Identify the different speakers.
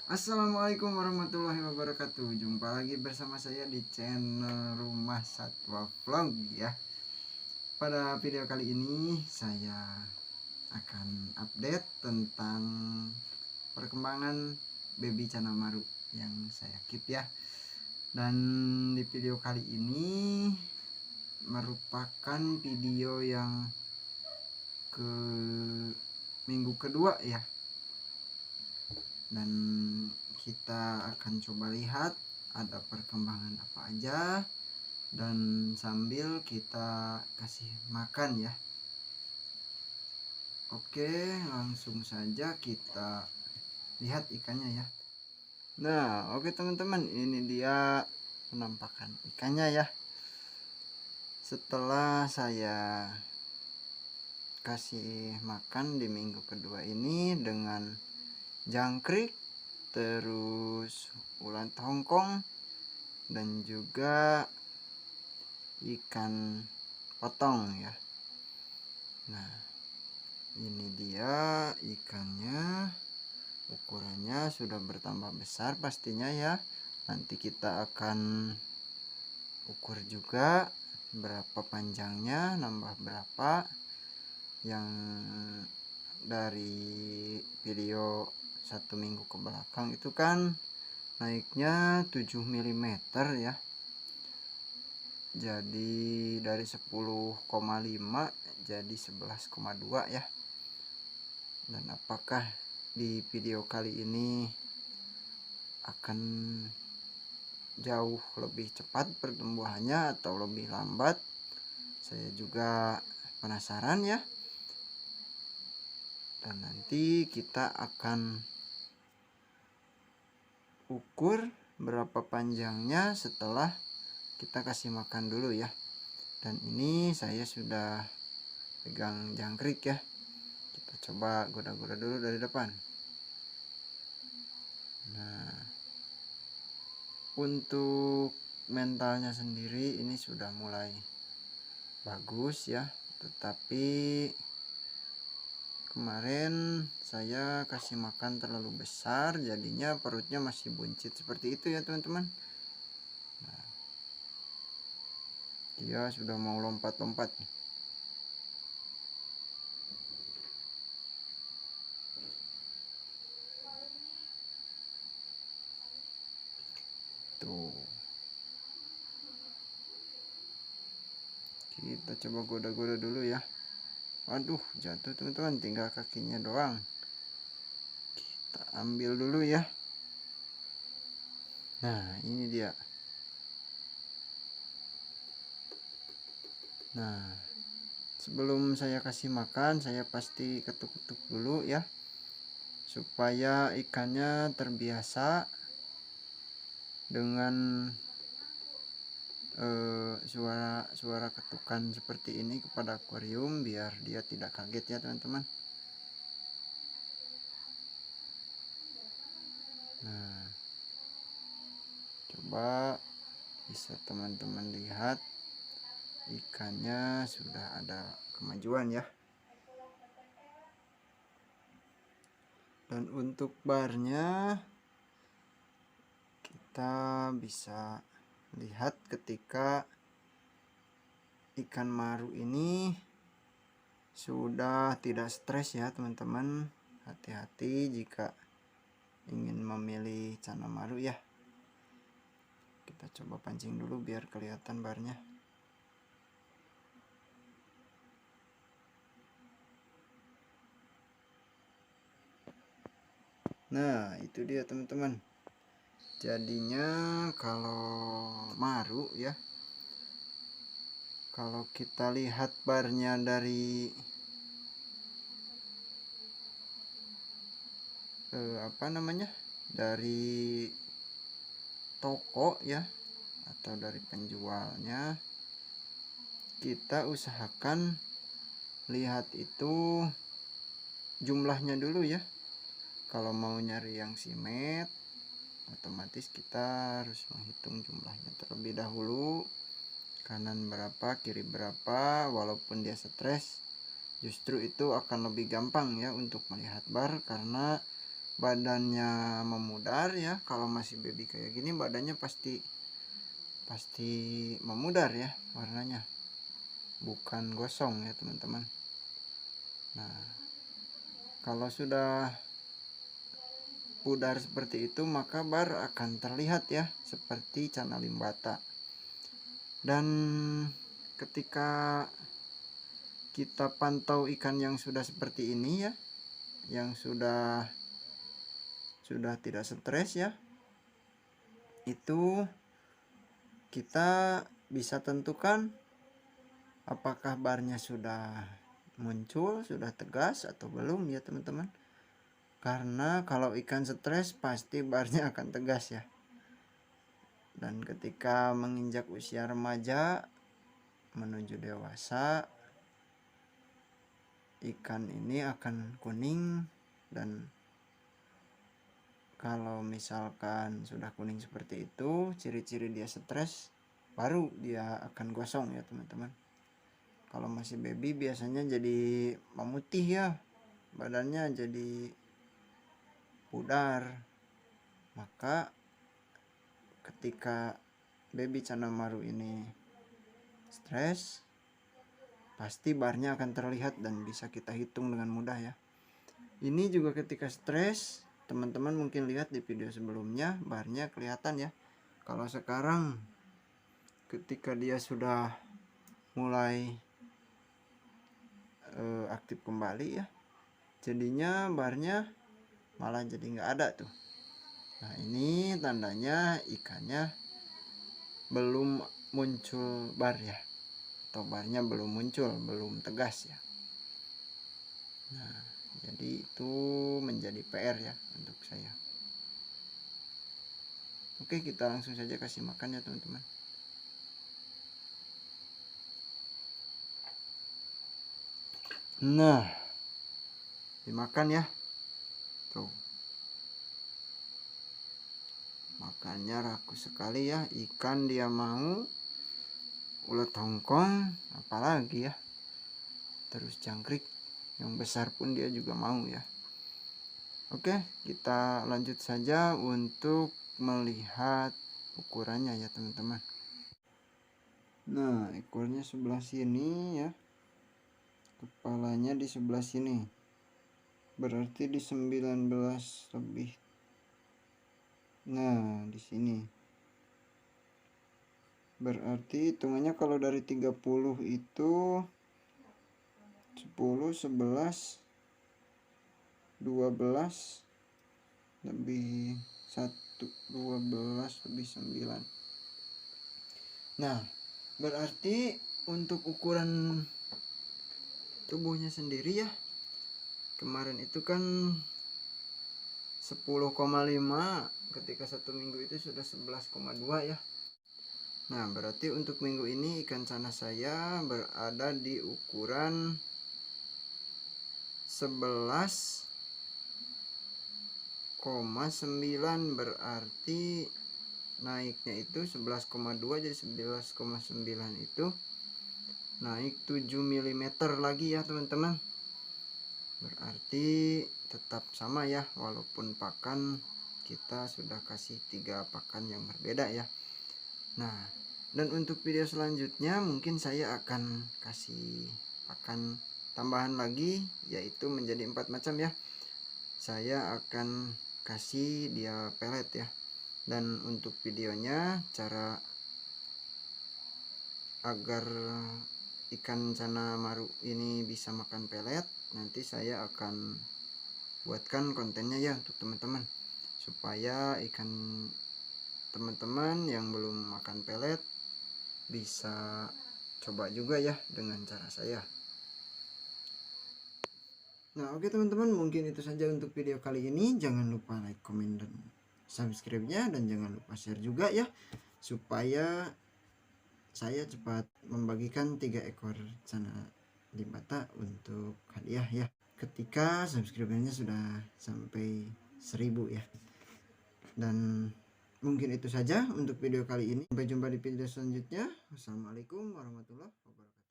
Speaker 1: Assalamualaikum warahmatullahi wabarakatuh. Jumpa lagi bersama saya di channel Rumah Satwa Vlog ya. Pada video kali ini saya akan update tentang perkembangan baby Canamaru yang saya keep ya. Dan di video kali ini merupakan video yang ke minggu kedua ya. Dan kita akan coba lihat ada perkembangan apa aja, dan sambil kita kasih makan ya. Oke, langsung saja kita lihat ikannya ya. Nah, oke teman-teman, ini dia penampakan ikannya ya. Setelah saya kasih makan di minggu kedua ini dengan jangkrik, terus ulat Hongkong, dan juga ikan potong ya. Nah, ini dia ikannya, ukurannya sudah bertambah besar pastinya ya. Nanti kita akan ukur juga berapa panjangnya, nambah berapa. Yang dari video 1 minggu ke belakang itu kan naiknya 7 mm ya. Jadi dari 10,5 jadi 11,2 ya. Dan apakah di video kali ini akan jauh lebih cepat pertumbuhannya atau lebih lambat? Saya juga penasaran ya. Dan nanti kita akan ukur berapa panjangnya setelah kita kasih makan dulu ya. Dan ini saya sudah pegang jangkrik ya. Kita coba goda-goda dulu dari depan. Nah, untuk mentalnya sendiri ini sudah mulai bagus ya, tetapi kemarin saya kasih makan terlalu besar, jadinya perutnya masih buncit seperti itu ya teman-teman. Nah, dia sudah mau lompat-lompat nih. Tuh, kita coba goda-goda dulu ya. Aduh, jatuh teman-teman, tinggal kakinya doang. Kita ambil dulu ya. Nah, ini dia. Nah, sebelum saya kasih makan, saya pasti ketuk-ketuk dulu ya, supaya ikannya terbiasa dengan suara ketukan seperti ini kepada akuarium, biar dia tidak kaget ya teman-teman. Nah, coba bisa teman-teman lihat ikannya sudah ada kemajuan ya. Dan untuk barnya kita bisa lihat ketika ikan maru ini sudah tidak stres ya teman-teman. Hati-hati jika ingin memilih Canamaru ya. Kita coba pancing dulu biar kelihatan barnya. Nah, itu dia teman-teman. Jadinya kalau maru ya, kalau kita lihat barnya dari dari toko ya, atau dari penjualnya, kita usahakan lihat itu jumlahnya dulu ya. Kalau mau nyari yang simet, otomatis kita harus menghitung jumlahnya terlebih dahulu, kanan berapa, kiri berapa. Walaupun dia stres, justru itu akan lebih gampang ya untuk melihat bar, karena badannya memudar ya. Kalau masih baby kayak gini badannya pasti memudar ya warnanya, bukan gosong ya teman-teman. Nah, kalau sudah pudar seperti itu maka bar akan terlihat ya seperti cana limbata. Dan ketika kita pantau ikan yang sudah seperti ini ya, yang sudah tidak stres ya, itu kita bisa tentukan apakah barnya sudah muncul, sudah tegas atau belum ya teman-teman. Karena kalau ikan stres pasti barnya akan tegas ya. Dan ketika menginjak usia remaja menuju dewasa, ikan ini akan kuning. Dan kalau misalkan sudah kuning seperti itu, ciri-ciri dia stres, baru dia akan gosong ya teman-teman. Kalau masih baby biasanya jadi memutih ya, badannya jadi pudar. Maka ketika baby Cana Maru ini stres, pasti barnya akan terlihat dan bisa kita hitung dengan mudah ya. Ini juga ketika stres, teman-teman mungkin lihat di video sebelumnya barnya kelihatan ya. Kalau sekarang ketika dia sudah mulai aktif kembali ya, jadinya barnya malah jadi nggak ada tuh. Nah, ini tandanya ikannya belum muncul bar ya, atau barnya belum muncul, belum tegas ya. Nah, jadi itu menjadi PR ya untuk saya. Oke, kita langsung saja kasih makan ya teman-teman. Nah, dimakan ya. Tuh, makannya rakus sekali ya. Ikan dia mau, ulat Hongkong apalagi ya, terus jangkrik yang besar pun dia juga mau ya. Oke, kita lanjut saja untuk melihat ukurannya ya teman-teman. Nah, ekornya sebelah sini ya, kepalanya di sebelah sini, berarti di 19 lebih. Nah, di sini berarti hitungannya kalau dari 30 itu 10, 11, 12 lebih 1, 12 lebih 9. Nah, berarti untuk ukuran tubuhnya sendiri ya, kemarin itu kan 10,5, ketika 1 minggu itu sudah 11,2 ya. Nah, berarti untuk minggu ini ikan cana saya berada di ukuran 11,9, berarti naiknya itu 11,2 jadi 11,9 itu naik 7 mm lagi ya teman-teman. Berarti tetap sama ya, walaupun pakan kita sudah kasih 3 pakan yang berbeda ya. Nah, dan untuk video selanjutnya mungkin saya akan kasih pakan tambahan lagi, yaitu menjadi 4 macam ya. Saya akan kasih dia pelet ya. Dan untuk videonya, cara agar ikan Cana Maru ini bisa makan pelet, nanti saya akan buatkan kontennya ya untuk teman-teman, supaya ikan teman-teman yang belum makan pelet bisa coba juga ya dengan cara saya. Nah, oke teman-teman, mungkin itu saja untuk video kali ini. Jangan lupa like, komen, dan subscribe-nya, dan jangan lupa share juga ya, supaya saya cepat membagikan 3 ekor Cana limbata untuk hadiah ya, ketika subscribernya sudah sampai 1000 ya. Dan mungkin itu saja untuk video kali ini. Sampai jumpa di video selanjutnya. Wassalamualaikum warahmatullahi wabarakatuh.